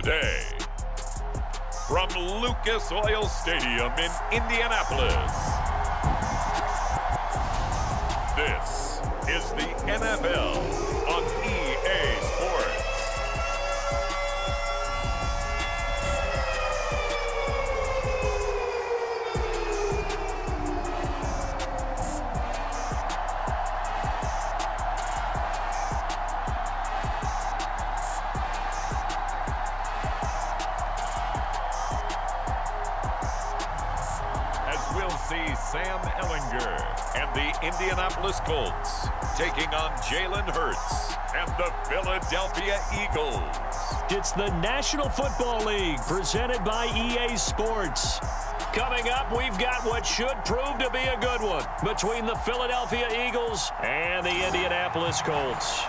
today. From Lucas Oil Stadium in Indianapolis, this is the NFL on EA Sports. Sam Ehlinger and the Indianapolis Colts taking on Jalen Hurts and the Philadelphia Eagles. It's the National Football League presented by EA Sports. Coming up, we've got what should prove to be a good one between the Philadelphia Eagles and the Indianapolis Colts.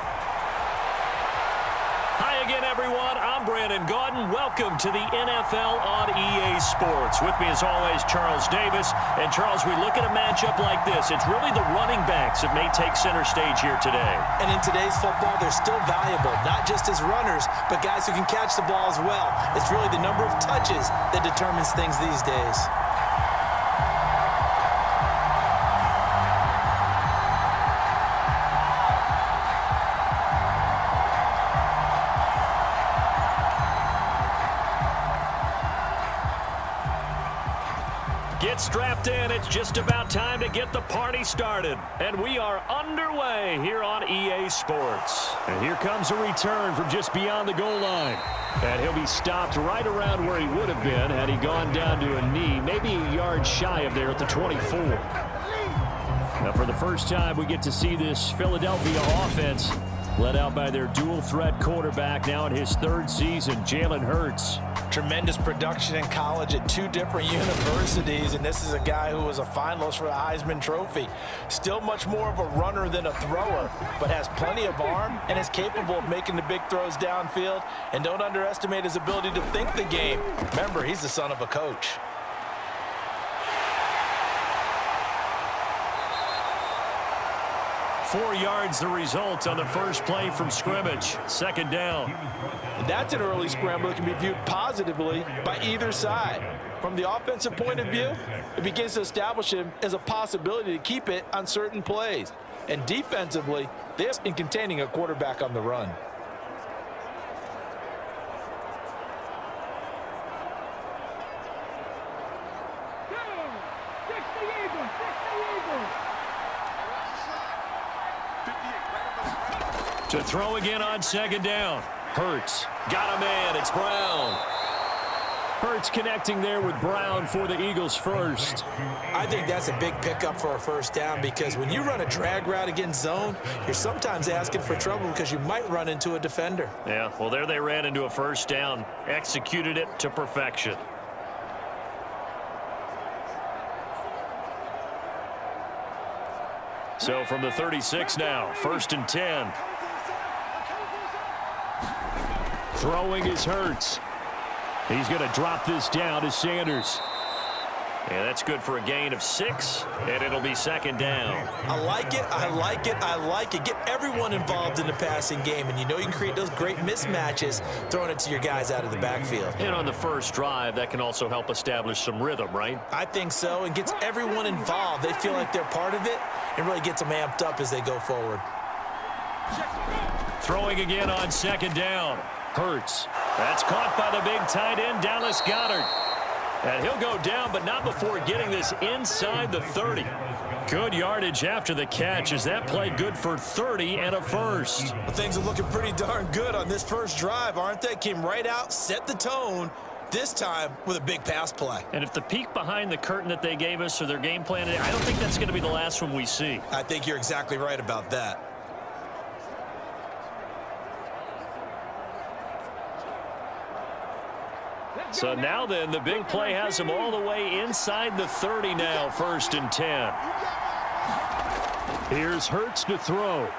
Hi again, everyone. I'm Brandon Gaudin. Welcome to the NFL on EA Sports. With me, as always, Charles Davis. And, Charles, we look at a matchup like this. It's really the running backs that may take center stage here today. And in today's football, they're still valuable, not just as runners, but guys who can catch the ball as well. It's really the number of touches that determines things these days. Get strapped in. It's just about time to get the party started. And we are underway here on EA Sports. And here comes a return from just beyond the goal line. And he'll be stopped right around where he would have been had he gone down to a knee, maybe a yard shy of there at the 24. Now, for the first time, we get to see this Philadelphia offense led out by their dual-threat quarterback now in his third season, Jalen Hurts. Tremendous production in college at two different universities, and this is a guy who was a finalist for the Heisman Trophy. Still much more of a runner than a thrower, but has plenty of arm and is capable of making the big throws downfield. And don't underestimate his ability to think the game. Remember, he's the son of a coach. Four yards the result on the first play from scrimmage. Second down. And that's an early scramble that can be viewed positively by either side. From the offensive point of view, it begins to establish him as a possibility to keep it on certain plays. And defensively, this in containing a quarterback on the run. To throw again on second down. Hurts. Got a man. It's Brown. Hurts connecting there with Brown for the Eagles first. I think that's a big pickup for a first down because when you run a drag route against zone, you're sometimes asking for trouble because you might run into a defender. Yeah, well, there they ran into a first down. Executed it to perfection. So from the 36 now, 1st and 10. Throwing is Hurts. He's going to drop this down to Sanders. Yeah, that's good for a gain of 6, and it'll be second down. I like it, I like it, I like it. Get everyone involved in the passing game, and you know you can create those great mismatches throwing it to your guys out of the backfield. And on the first drive, that can also help establish some rhythm, right? I think so, and gets everyone involved. They feel like they're part of it, and really gets them amped up as they go forward. Throwing again on second down. Hurts. That's caught by the big tight end, Dallas Goedert. And he'll go down, but not before getting this inside the 30. Good yardage after the catch as that play good for 30 and a first. Well, things are looking pretty darn good on this first drive, aren't they? Came right out, set the tone, this time with a big pass play. And if the peek behind the curtain that they gave us or their game plan, I don't think that's going to be the last one we see. I think you're exactly right about that. So now then, the big play has him all the way inside the 30 now, 1st and 10. Here's Hurts to throw.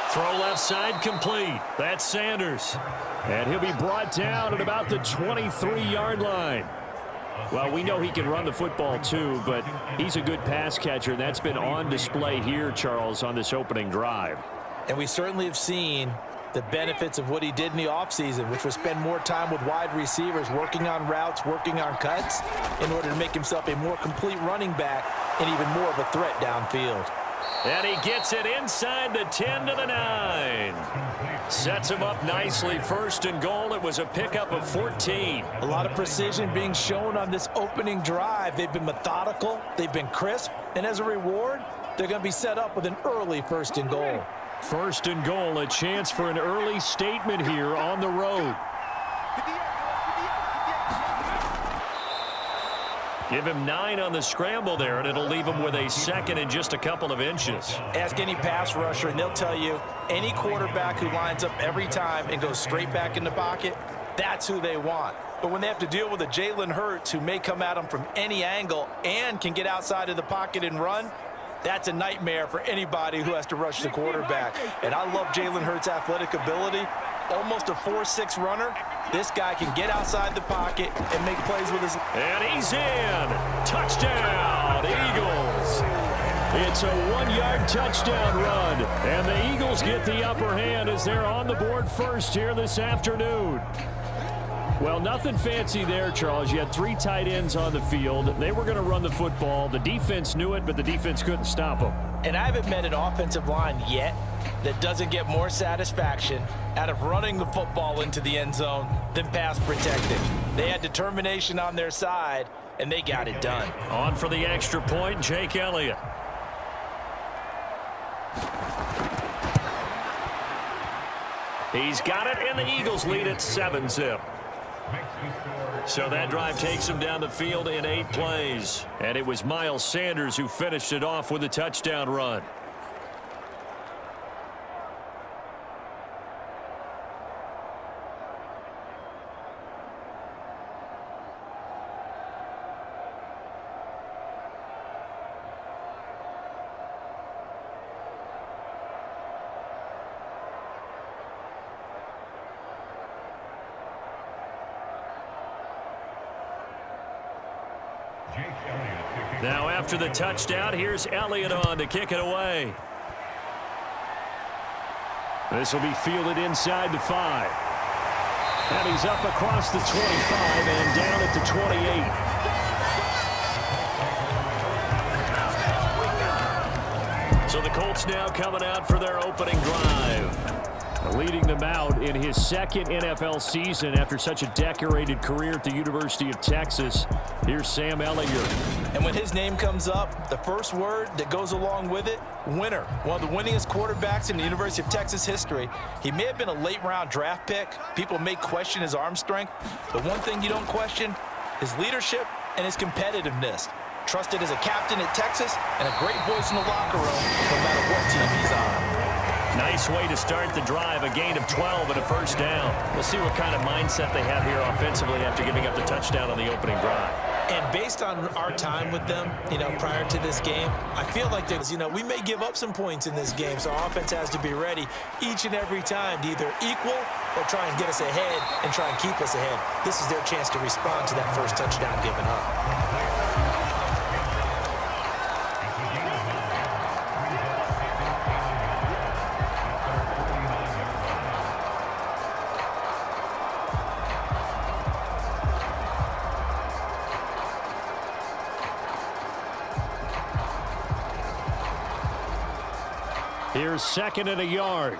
Throw left side complete. That's Sanders. And he'll be brought down at about the 23-yard line. Well, we know he can run the football too, but he's a good pass catcher, and that's been on display here, Charles, on this opening drive. And we certainly have seen the benefits of what he did in the offseason, which was spend more time with wide receivers, working on routes, working on cuts, in order to make himself a more complete running back and even more of a threat downfield. And he gets it inside the 10 to the 9. Sets him up nicely. First and goal. It was a pickup of 14. A lot of precision being shown on this opening drive. They've been methodical. They've been crisp. And as a reward, they're going to be set up with an early first and goal. First and goal, a chance for an early statement here on the road. Give him 9 on the scramble there, and it'll leave him with a second and just a couple of inches. Ask any pass rusher, and they'll tell you any quarterback who lines up every time and goes straight back in the pocket, that's who they want. But when they have to deal with a Jalen Hurts who may come at them from any angle and can get outside of the pocket and run, that's a nightmare for anybody who has to rush the quarterback. And I love Jalen Hurts' athletic ability. Almost a 4.6 runner. This guy can get outside the pocket and make plays with his... And he's in. Touchdown, Eagles. It's a 1-yard touchdown run. And the Eagles get the upper hand as they're on the board first here this afternoon. Well, nothing fancy there, Charles. You had 3 tight ends on the field. They were going to run the football. The defense knew it, but the defense couldn't stop them. And I haven't met an offensive line yet that doesn't get more satisfaction out of running the football into the end zone than pass protecting. They had determination on their side, and they got it done. On for the extra point, Jake Elliott. He's got it, and the Eagles lead at 7-zip. So that drive takes him down the field in 8 plays. And it was Miles Sanders who finished it off with a touchdown run. Now after the touchdown, here's Elliott on to kick it away. This will be fielded inside the 5. And he's up across the 25 and down at the 28. So the Colts now coming out for their opening drive. Leading them out in his second NFL season after such a decorated career at the University of Texas. Here's Sam Ehlinger. And when his name comes up, the first word that goes along with it, winner. One of the winningest quarterbacks in the University of Texas history. He may have been a late-round draft pick. People may question his arm strength. The one thing you don't question, his leadership and his competitiveness. Trusted as a captain at Texas and a great voice in the locker room no matter what team he's on. Nice way to start the drive, a gain of 12 and a first down. We'll see what kind of mindset they have here offensively after giving up the touchdown on the opening drive. And based on our time with them, prior to this game, I feel like there's, we may give up some points in this game, so our offense has to be ready each and every time to either equal or try and get us ahead and try and keep us ahead. This is their chance to respond to that first touchdown given up. Here's second and a yard.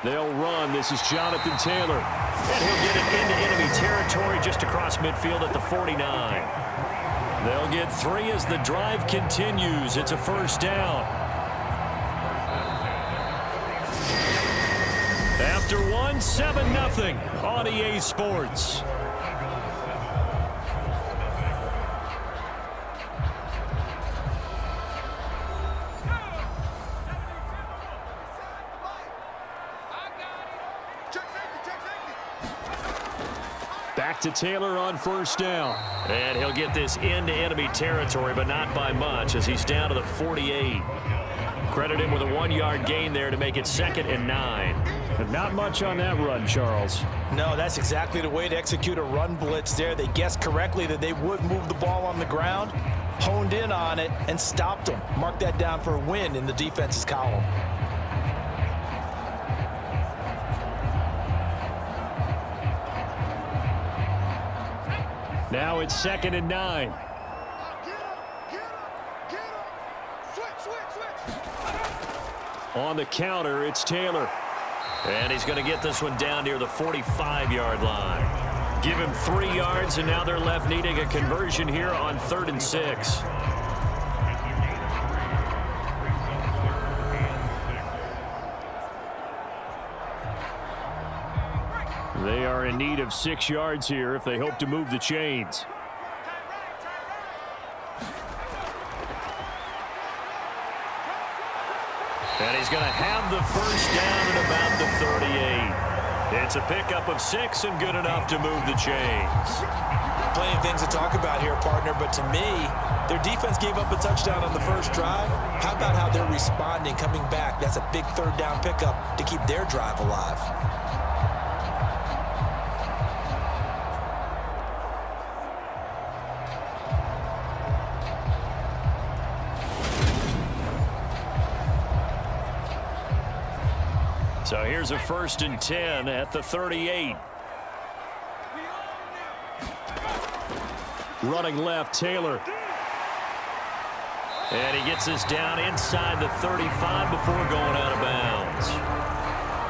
They'll run. This is Jonathan Taylor. And he'll get it into enemy territory just across midfield at the 49. They'll get 3 as the drive continues. It's a first down. After 1, 7-0 on EA Sports. Back to Taylor on first down. And he'll get this into enemy territory, but not by much as he's down to the 48. Credit him with a 1-yard gain there to make it 2nd and 9. And not much on that run, Charles. No, that's exactly the way to execute a run blitz there. They guessed correctly that they would move the ball on the ground. honed in on it and stopped them. Mark that down for a win in the defense's column. Now it's 2nd and 9. On the counter, it's Taylor. And he's going to get this one down near the 45-yard line. Give him 3 yards, and now they're left needing a conversion here on 3rd and 6. They are in need of 6 yards here if they hope to move the chains. And he's going to have the first down at about the 38. It's a pickup of 6 and good enough to move the chains. Plenty of things to talk about here, partner, but to me, their defense gave up a touchdown on the first drive. How about how they're responding, coming back? That's a big 3rd down pickup to keep their drive alive. So here's a 1st and 10 at the 38. Running left, Taylor. And he gets us down inside the 35 before going out of bounds.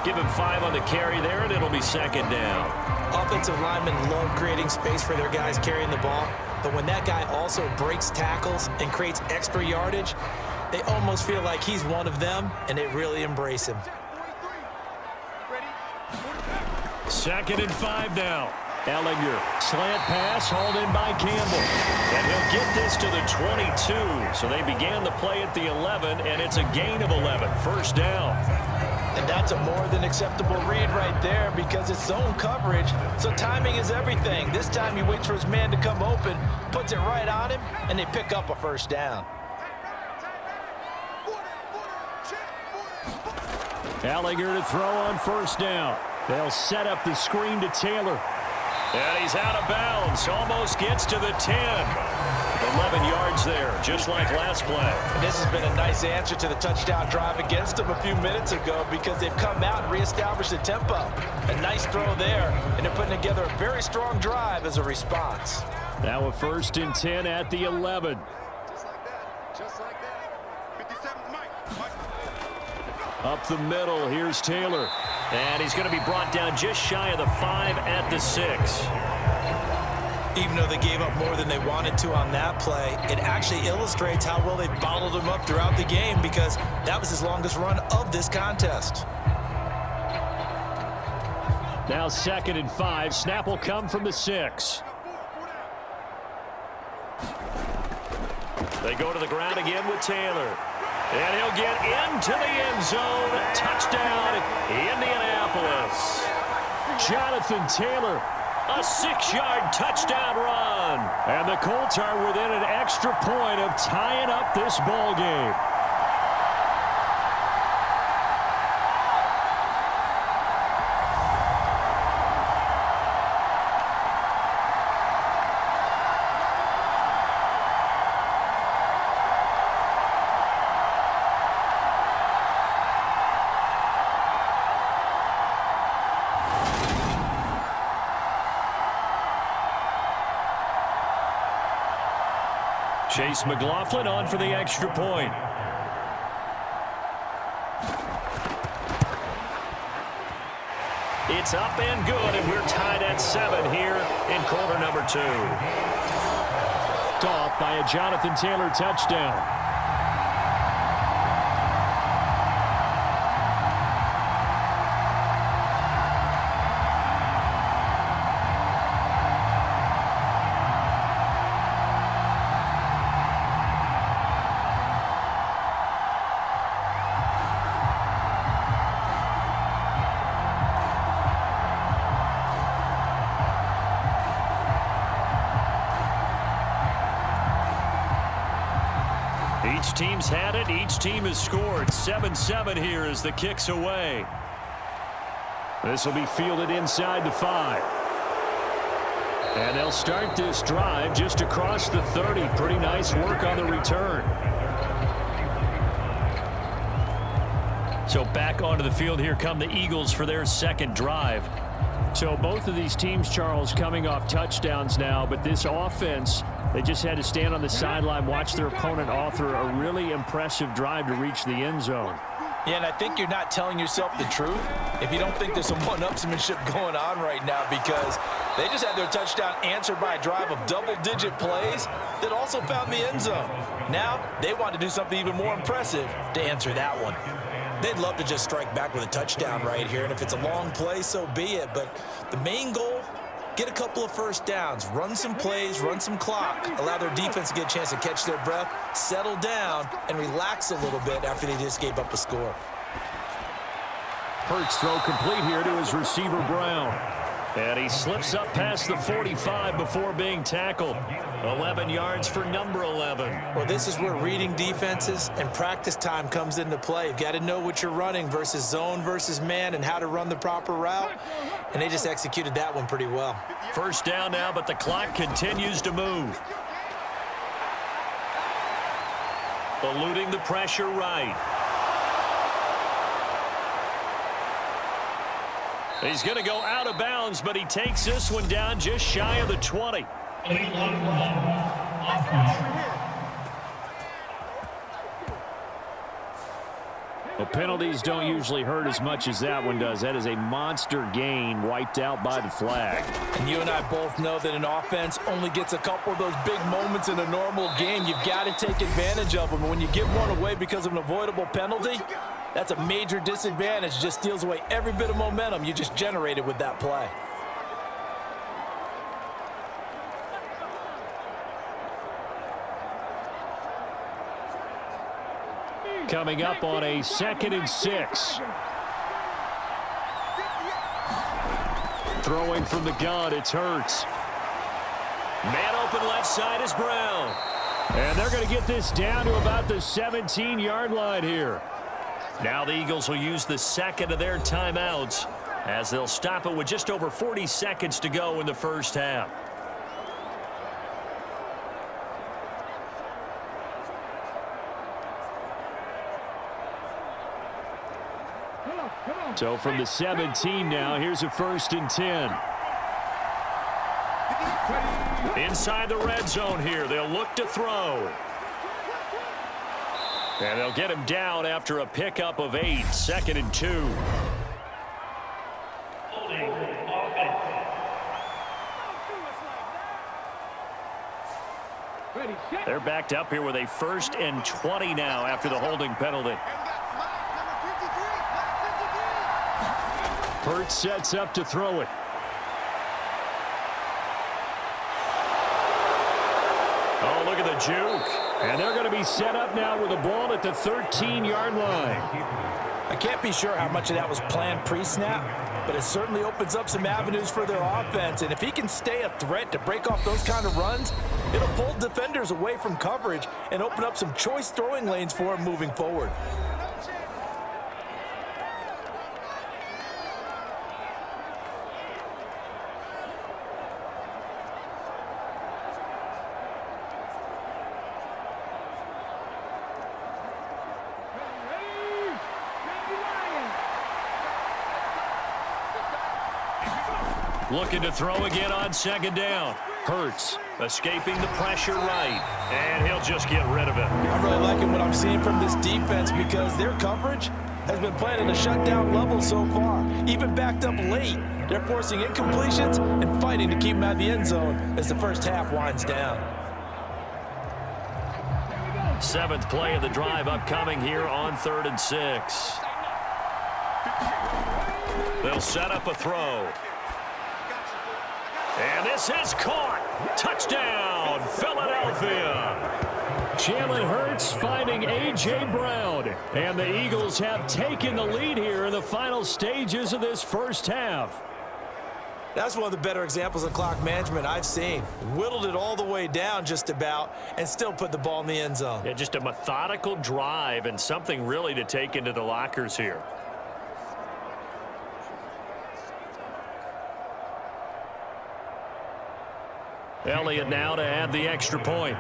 Give him 5 on the carry there, and it'll be 2nd down. Offensive linemen love creating space for their guys carrying the ball, but when that guy also breaks tackles and creates extra yardage, they almost feel like he's one of them, and they really embrace him. 2nd and 5 now. Ellinger, slant pass, hauled in by Campbell. And he'll get this to the 22. So they began the play at the 11, and it's a gain of 11. 1st down. And that's a more than acceptable read right there because it's zone coverage, so timing is everything. This time he waits for his man to come open, puts it right on him, and they pick up a 1st down. Ellinger to throw on 1st down. They'll set up the screen to Taylor. And he's out of bounds. Almost gets to the 10. 11 yards there, just like last play. And this has been a nice answer to the touchdown drive against them a few minutes ago because they've come out and reestablished the tempo. A nice throw there, and they're putting together a very strong drive as a response. Now a 1st and 10 at the 11. Just like that. Just like that. 57's Mike. Up the middle, here's Taylor. And he's going to be brought down just shy of the 5 at the 6. Even though they gave up more than they wanted to on that play, it actually illustrates how well they've bottled him up throughout the game because that was his longest run of this contest. Now 2nd and 5. Snap will come from the 6. They go to the ground again with Taylor. And he'll get into the end zone. Touchdown, Indianapolis. Jonathan Taylor, a 6-yard touchdown run. And the Colts are within an extra point of tying up this ball game. Chase McLaughlin on for the extra point. It's up and good, and we're tied at 7 here in quarter number 2. Off by a Jonathan Taylor touchdown. Each team's had it. Each team has scored. 7-7 here as the kick's away. This will be fielded inside the 5. And they'll start this drive just across the 30. Pretty nice work on the return. So back onto the field here come the Eagles for their second drive. So both of these teams, Charles, coming off touchdowns now, but this offense, they just had to stand on the sideline, watch their opponent author a really impressive drive to reach the end zone. Yeah, and I think you're not telling yourself the truth if you don't think there's some one-upsmanship going on right now, because they just had their touchdown answered by a drive of double-digit plays that also found the end zone. Now they want to do something even more impressive to answer that one. They'd love to just strike back with a touchdown right here, and if it's a long play, so be it. But the main goal, get a couple of first downs, run some plays, run some clock, allow their defense to get a chance to catch their breath, settle down, and relax a little bit after they just gave up a score. Hurts throw complete here to his receiver, Brown. And he slips up past the 45 before being tackled. 11 yards for number 11. Well, this is where reading defenses and practice time comes into play. You've got to know what you're running versus zone versus man and how to run the proper route. And they just executed that one pretty well. First down now, but the clock continues to move. Eluding the pressure right. He's going to go out of bounds, but he takes this one down just shy of the 20. Well, penalties don't usually hurt as much as that one does. That is a monster gain wiped out by the flag. And you and I both know that an offense only gets a couple of those big moments in a normal game. You've got to take advantage of them. And when you give one away because of an avoidable penalty, that's a major disadvantage. Just steals away every bit of momentum you just generated with that play. Coming up on a 2nd and 6. Throwing from the gun, it's Hurts. Man open left side is Brown. And they're going to get this down to about the 17-yard line here. Now the Eagles will use the second of their timeouts as they'll stop it with just over 40 seconds to go in the first half. So from the 17 now, here's a 1st and 10. Inside the red zone here, they'll look to throw. And they'll get him down after a pickup of 8, 2nd and 2. They're backed up here with a 1st and 20 now after the holding penalty. Hurts sets up to throw it. Oh, look at the juke. And they're going to be set up now with the ball at the 13-yard line. I can't be sure how much of that was planned pre-snap, but it certainly opens up some avenues for their offense. And if he can stay a threat to break off those kind of runs, it'll pull defenders away from coverage and open up some choice throwing lanes for him moving forward. Looking to throw again on 2nd down. Hurts escaping the pressure right, and he'll just get rid of it. I'm really liking what I'm seeing from this defense because their coverage has been playing at a shutdown level so far. Even backed up late, they're forcing incompletions and fighting to keep them out of the end zone as the first half winds down. 7th play of the drive upcoming here on 3rd and 6. They'll set up a throw. And this is caught. Touchdown, Philadelphia. Jalen Hurts finding A.J. Brown. And the Eagles have taken the lead here in the final stages of this first half. That's one of the better examples of clock management I've seen. Whittled it all the way down just about and still put the ball in the end zone. Yeah, just a methodical drive and something really to take into the lockers here. Elliott now to add the extra point.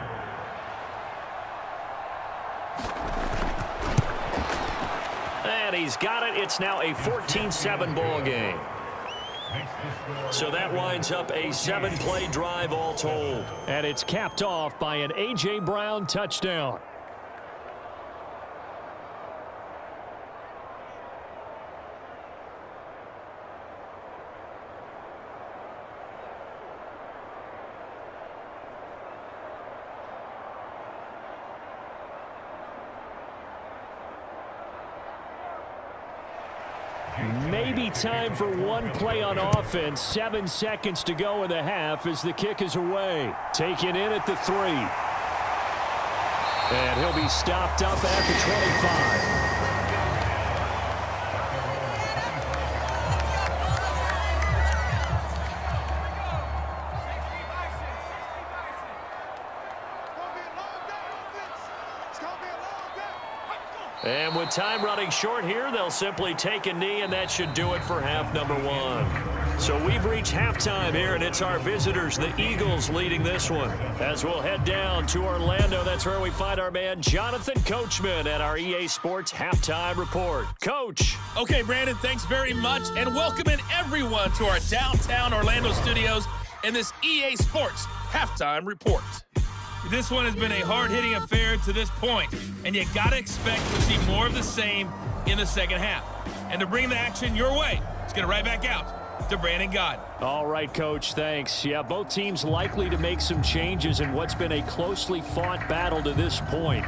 And he's got it. It's now a 14-7 ball game. So that winds up a 7-play drive all told. And it's capped off by an A.J. Brown touchdown. Maybe time for one play on offense. 7 seconds to go in the half as the kick is away. Taken in at the 3. And he'll be stopped up at the 25. And with time running short here, they'll simply take a knee, and that should do it for half number 1. So we've reached halftime here, and it's our visitors, the Eagles, leading this one. As we'll head down to Orlando, that's where we find our man Jonathan Coachman at our EA Sports Halftime Report. Coach. Okay, Brandon, thanks very much, and welcoming everyone to our downtown Orlando studios in this EA Sports Halftime Report. This one has been a hard-hitting affair to this point, and you got to expect to see more of the same in the second half. And to bring the action your way, let's get it right back out to Brandon Gott. All right, Coach, thanks. Yeah, both teams likely to make some changes in what's been a closely fought battle to this point.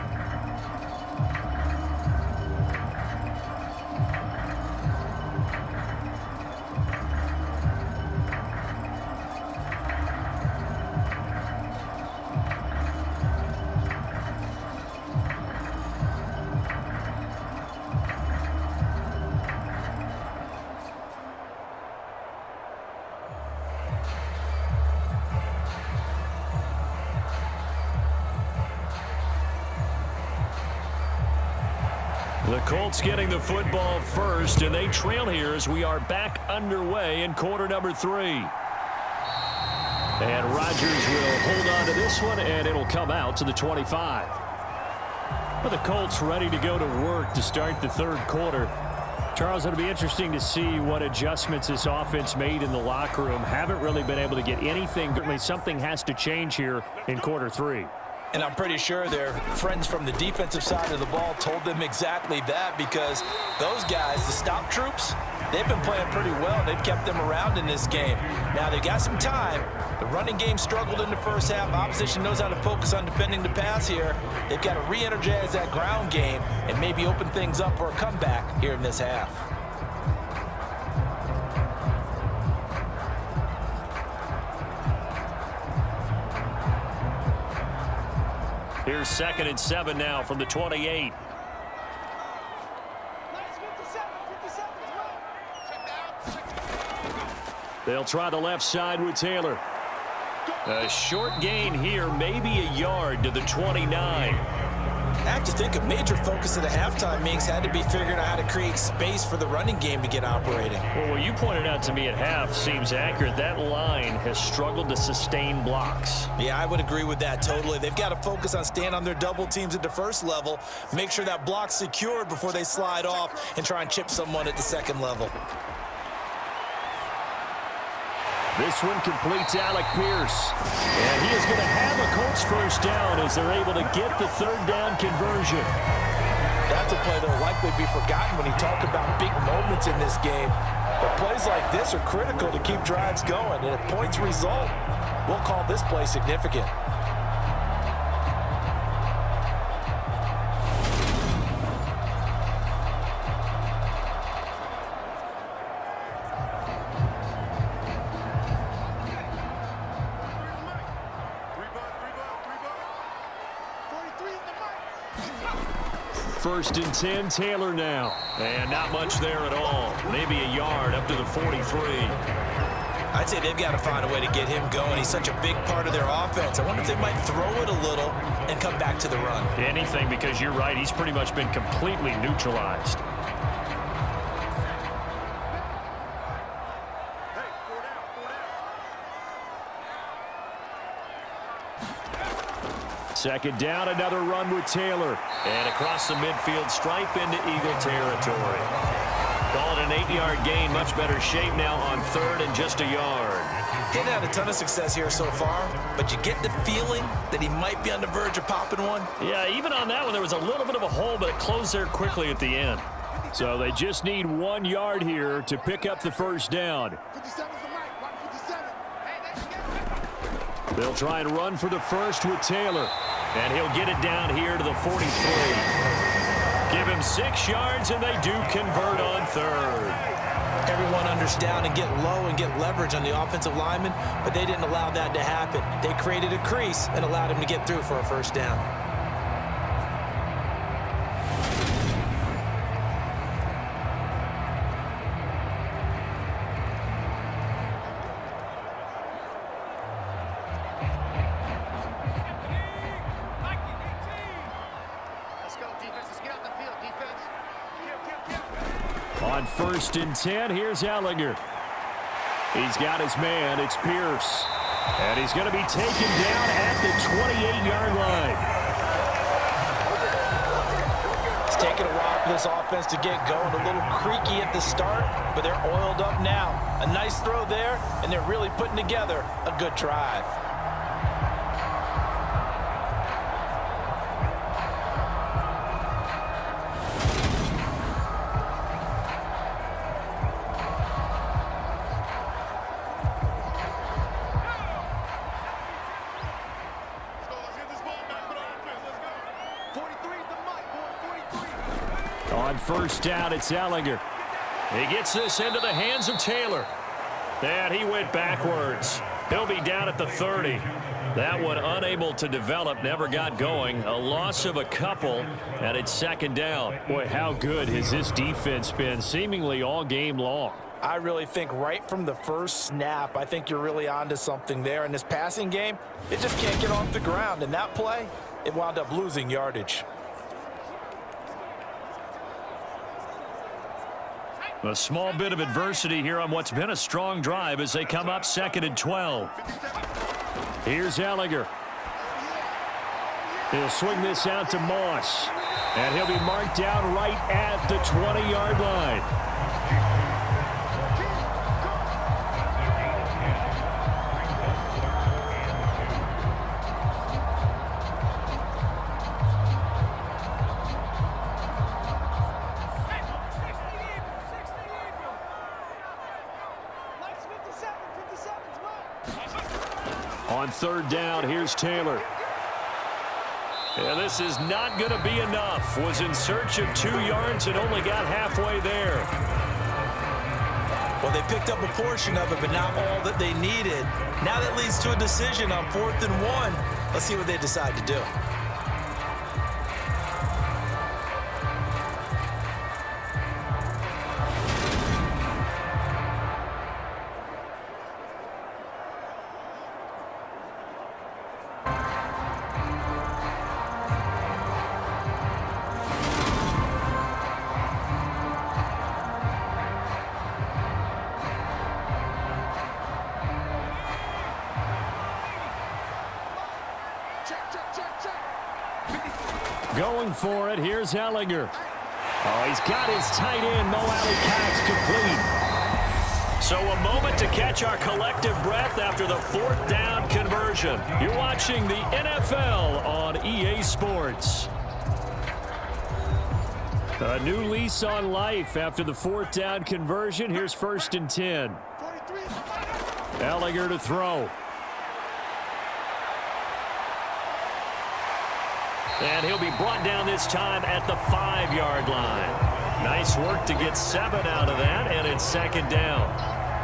The Colts getting the football first, and they trail here as we are back underway in quarter number 3. And Rodgers will hold on to this one, and it'll come out to the 25. Well, the Colts ready to go to work to start the third quarter. Charles, it'll be interesting to see what adjustments this offense made in the locker room. Haven't really been able to get anything. Certainly something has to change here in quarter 3. And I'm pretty sure their friends from the defensive side of the ball told them exactly that, because those guys, the stop troops, they've been playing pretty well. They've kept them around in this game. Now, they've got some time. The running game struggled in the first half. Opposition knows how to focus on defending the pass here. They've got to re-energize that ground game and maybe open things up for a comeback here in this half. Here's 2nd and 7 now from the 28. They'll try the left side with Taylor. A short gain here, maybe a yard to the 29. I have to think a major focus of the halftime meetings had to be figuring out how to create space for the running game to get operating. Well, what you pointed out to me at half seems accurate. That line has struggled to sustain blocks. Yeah, I would agree with that totally. They've got to focus on staying on their double teams at the first level, make sure that block's secured before they slide off and try and chip someone at the second level. This one completes Alec Pierce. And he is going to have a Colts first down as they're able to get the third down conversion. That's a play that will likely be forgotten when you talk about big moments in this game. But plays like this are critical to keep drives going. And if points result, we'll call this play significant. First and 10, Taylor now. And not much there at all. Maybe a yard up to the 43. I'd say they've got to find a way to get him going. He's such a big part of their offense. I wonder if they might throw it a little and come back to the run. Anything, because you're right. He's pretty much been completely neutralized. second down, another run with Taylor. And across the midfield stripe into Eagle territory. Call it an 8-yard gain. Much better shape now on third and just a yard. He hadn't had a ton of success here so far, but you get the feeling that he might be on the verge of popping one. Yeah, even on that one, there was a little bit of a hole, but it closed there quickly at the end. So they just need 1 yard here to pick up the first down. 57's the mic, 157. They'll try and run for the first with Taylor. And he'll get it down here to the 43. Give him 6 yards, and they do convert on third. Everyone unders down and get low and get leverage on the offensive lineman, but they didn't allow that to happen. They created a crease and allowed him to get through for a first down. Let's go, defense. Let's get out the field, defense. On 1st and 10, here's Ellinger. He's got his man. It's Pierce. And he's going to be taken down at the 28-yard line. It's taken a while for this offense to get going. A little creaky at the start, but they're oiled up now. A nice throw there, and they're really putting together a good drive. On 1st down, it's Ellinger. He gets this into the hands of Taylor. And he went backwards. He'll be down at the 30. That one unable to develop, never got going. A loss of a couple, and it's 2nd down. Boy, how good has this defense been seemingly all game long? I really think right from the first snap, I think you're really onto something there. In this passing game, it just can't get off the ground. And that play, it wound up losing yardage. A small bit of adversity here on what's been a strong drive as they come up 2nd and 12. Here's Ellinger. He'll swing this out to Moss. And he'll be marked down right at the 20-yard line. On 3rd down, here's Taylor. And this is not going to be enough. Was in search of 2 yards and only got halfway there. Well, they picked up a portion of it, but not all that they needed. Now that leads to a decision on 4th and 1. Let's see what they decide to do. Going for it, here's Ellinger. Oh, he's got his tight end, Mo Alley Cox, complete. So a moment to catch our collective breath after the 4th down conversion. You're watching the NFL on EA Sports. A new lease on life after the 4th down conversion. Here's 1st and 10. Ellinger to throw. And he'll be brought down this time at the 5-yard line. Nice work to get 7 out of that, and it's 2nd down.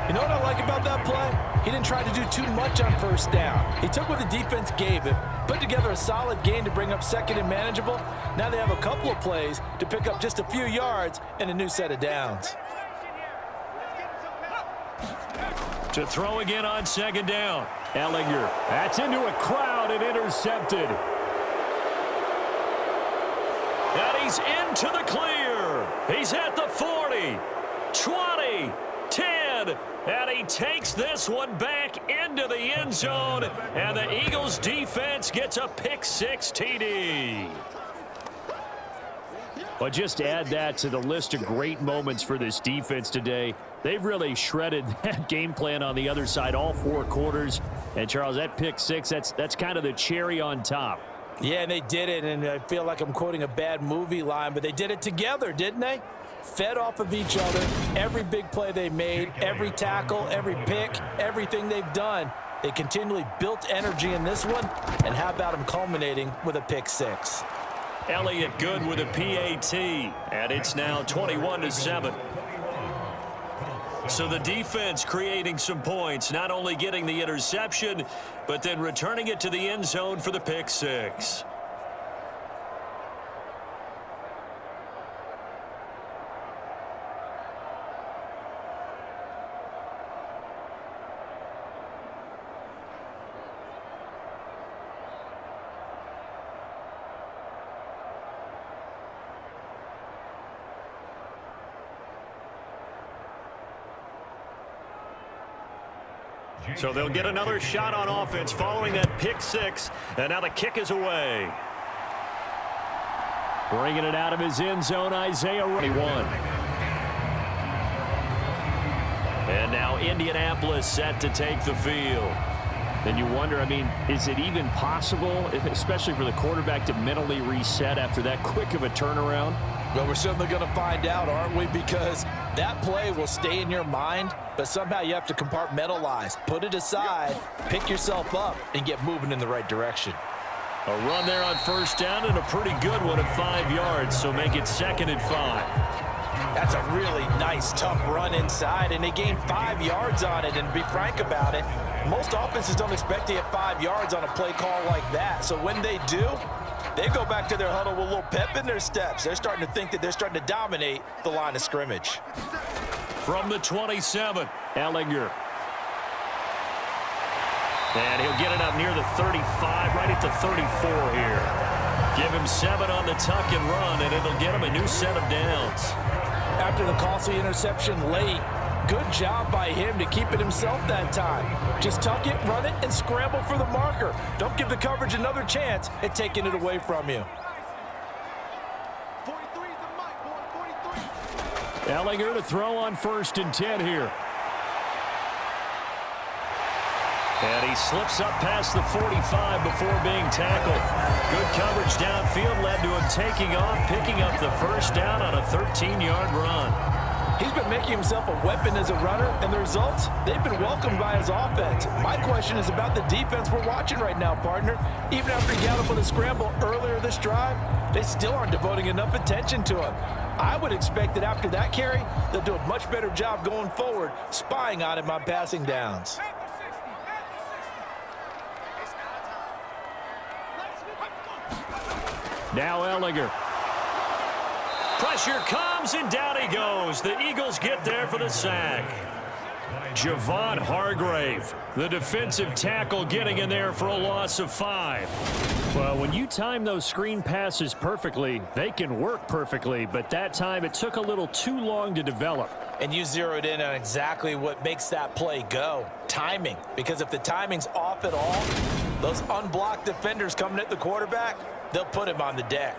You know what I like about that play? He didn't try to do too much on 1st down. He took what the defense gave him, put together a solid gain to bring up 2nd and manageable. Now they have a couple of plays to pick up just a few yards and a new set of downs. To throw again on 2nd down. Ellinger. That's into a crowd and intercepted. And he's into the clear. He's at the 40, 20, 10. again. And he takes this one back into the end zone. And the Eagles defense gets a pick-6 TD. But just to add that to the list of great moments for this defense today. They've really shredded that game plan on the other side all 4 quarters. And, Charles, that pick-6, that's kind of the cherry on top. Yeah, and they did it, and I feel like I'm quoting a bad movie line, but they did it together, didn't they? Fed off of each other, every big play they made, every tackle, every pick, everything they've done. They continually built energy in this one, and how about them culminating with a pick-6? Elliott good with a PAT, and it's now 21-7. So the defense creating some points, not only getting the interception, but then returning it to the end zone for the pick-6. So they'll get another shot on offense following that pick-6, and now the kick is away. Bringing it out of his end zone, Isaiah 21. And now Indianapolis set to take the field. Then you wonder, I mean, is it even possible, especially for the quarterback, to mentally reset after that quick of a turnaround? Well, we're certainly going to find out, aren't we? Because that play will stay in your mind, but somehow you have to compartmentalize, put it aside, pick yourself up, and get moving in the right direction. A run there on first down, and a pretty good one at 5 yards, so make it 2nd and 5. That's a really nice, tough run inside, and they gained 5 yards on it. And to be frank about it, most offenses don't expect to get 5 yards on a play call like that. So when they do, they go back to their huddle with a little pep in their steps. They're starting to think that they're starting to dominate the line of scrimmage. From the 27, Ellinger. And he'll get it up near the 35, right at the 34 here. Give him 7 on the tuck and run, and it'll get him a new set of downs. After the costly interception late, good job by him to keep it himself that time. Just tuck it, run it, and scramble for the marker. Don't give the coverage another chance at taking it away from you. 43 is the mic, boy, 43. Ellinger to throw on 1st and 10 here. And he slips up past the 45 before being tackled. Good coverage downfield led to him taking off, picking up the first down on a 13-yard run. He's been making himself a weapon as a runner, and the results, they've been welcomed by his offense. My question is about the defense we're watching right now, partner. Even after he got up on a scramble earlier this drive, they still aren't devoting enough attention to him. I would expect that after that carry, they'll do a much better job going forward, spying on him on passing downs. Now Ellinger. Pressure comes, and down he goes. The Eagles get there for the sack. Javon Hargrave, the defensive tackle, getting in there for a loss of 5. Well, when you time those screen passes perfectly, they can work perfectly, but that time it took a little too long to develop. And you zeroed in on exactly what makes that play go. Timing. Because if the timing's off at all, those unblocked defenders coming at the quarterback, they'll put him on the deck.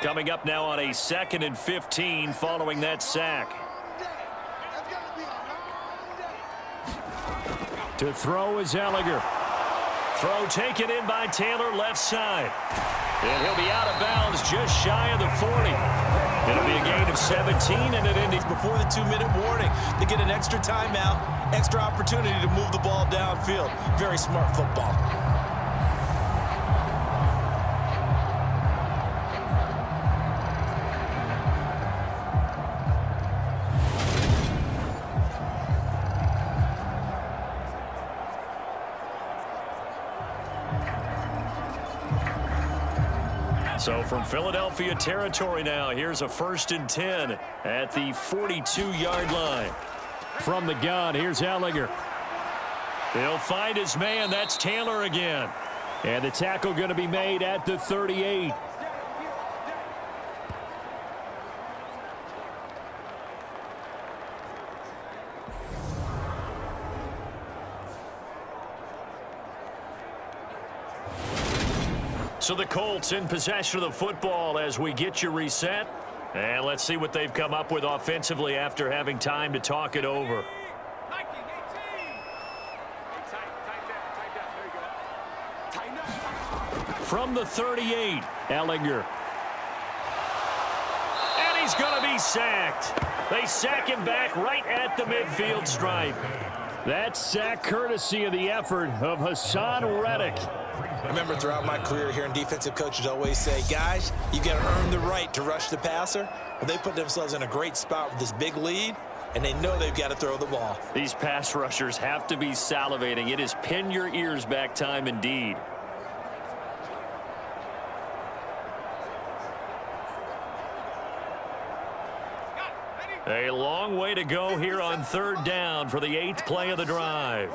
Coming up now on a 2nd and 15 following that sack. To throw is Ellinger. Throw taken in by Taylor, left side. And he'll be out of bounds just shy of the 40. It'll be a gain of 17, and it ended Before the 2-minute warning, they get an extra timeout, extra opportunity to move the ball downfield. Very smart football. So from Philadelphia territory now, here's a 1st and 10 at the 42-yard line. From the gun, here's Ellinger. He'll find his man. That's Taylor again. And the tackle going to be made at the 38. So the Colts in possession of the football as we get you reset. And let's see what they've come up with offensively after having time to talk it over. From the 38, Ellinger. And he's going to be sacked. They sack him back right at the midfield stripe. That sack courtesy of the effort of Hassan Reddick. I remember throughout my career hearing defensive coaches always say, guys, you got to earn the right to rush the passer. Well, they put themselves in a great spot with this big lead, and they know they've got to throw the ball. These pass rushers have to be salivating. It is pin your ears back time indeed. A long way to go here on third down for the 8th play of the drive.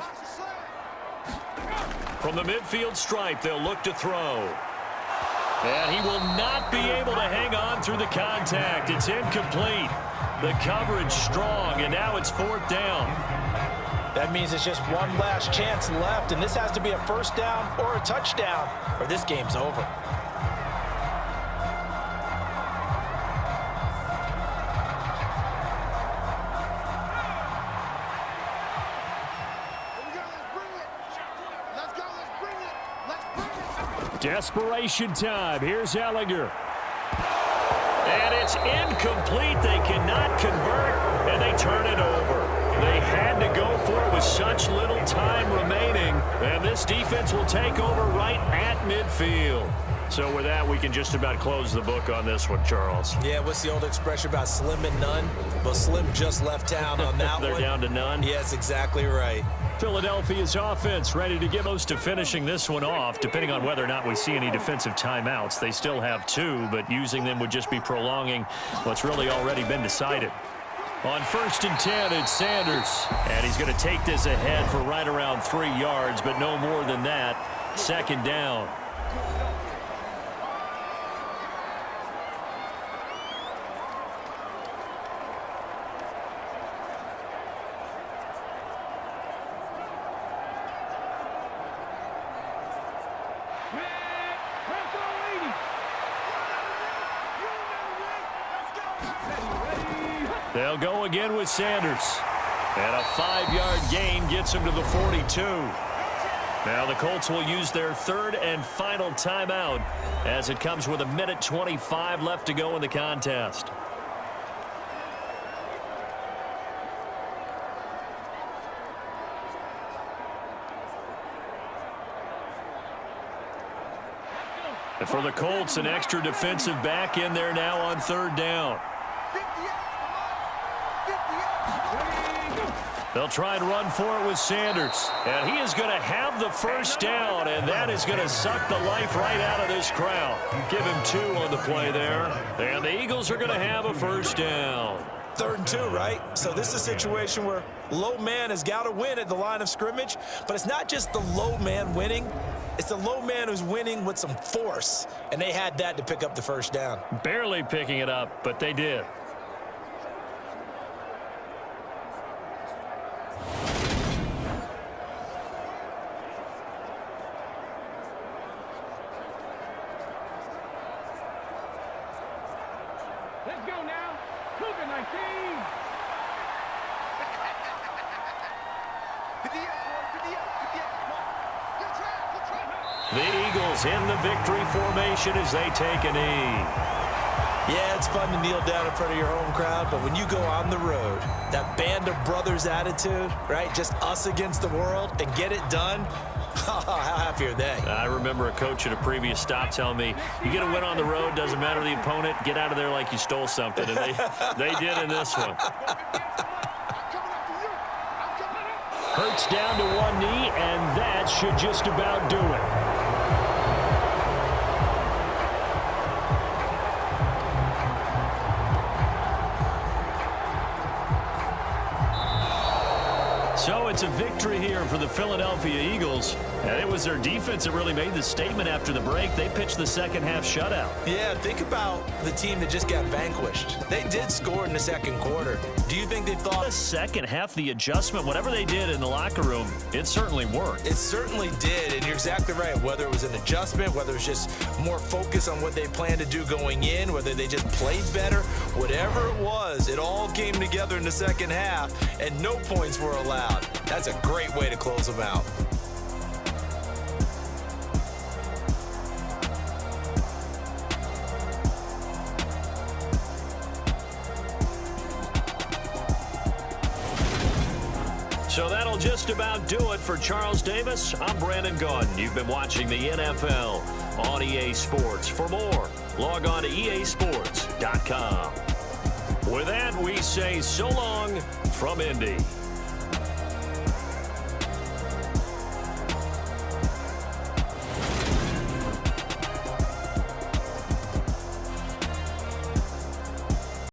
From the midfield stripe, they'll look to throw. And he will not be able to hang on through the contact. It's incomplete. The coverage strong, and now it's 4th down. That means it's just one last chance left, and this has to be a first down or a touchdown, or this game's over. Desperation time. Here's Ellinger. And it's incomplete. They cannot convert, and they turn it over. They had to go for it with such little time remaining, and this defense will take over right at midfield. So with that, we can just about close the book on this one, Charles. Yeah, what's the old expression about slim and none? Well, Slim just left town on that They're one. down to none? Yes, exactly right. Philadelphia's offense ready to get close to finishing this one off. Depending on whether or not we see any defensive timeouts, they still have 2, but using them would just be prolonging what's really already been decided. On 1st and 10, it's Sanders, and he's going to take this ahead for right around 3 yards, but no more than that. 2nd down. They'll go again with Sanders. And a 5-yard gain gets him to the 42. Now the Colts will use their 3rd and final timeout as it comes with 1:25 left to go in the contest. And for the Colts, an extra defensive back in there now on 3rd down. They'll try and run for it with Sanders. And he is going to have the first down, and that is going to suck the life right out of this crowd. Give him 2 on the play there. And the Eagles are going to have a first down. 3rd and 2, right? So this is a situation where low man has got to win at the line of scrimmage, but it's not just the low man winning. It's the low man who's winning with some force, and they had that to pick up the first down. Barely picking it up, but they did. Let's go now. Cougar 19. The Eagles in the victory formation as they take a knee. Yeah, it's fun to kneel down in front of your home crowd, but when you go on the road, that band of brothers attitude, right? Just us against the world and get it done. How happy are they? I remember a coach at a previous stop telling me, you get a win on the road, doesn't matter the opponent, get out of there like you stole something. And they did in this one. Hurts down to one knee, and that should just about do it. So it's a victory here for the Philadelphia Eagles. And it was their defense that really made the statement after the break. They pitched the second half shutout. Yeah, think about the team that just got vanquished. They did score in the second quarter. Do you think they thought... The second half, the adjustment, whatever they did in the locker room, it certainly worked. It certainly did, and you're exactly right. Whether it was an adjustment, whether it was just more focus on what they planned to do going in, whether they just played better, whatever it was, it all came together in the second half, and no points were allowed. That's a great way to close them out. So that'll just about do it for Charles Davis. I'm Brandon Gaudin. You've been watching the NFL on EA Sports. For more, log on to easports.com. With that, we say so long from Indy.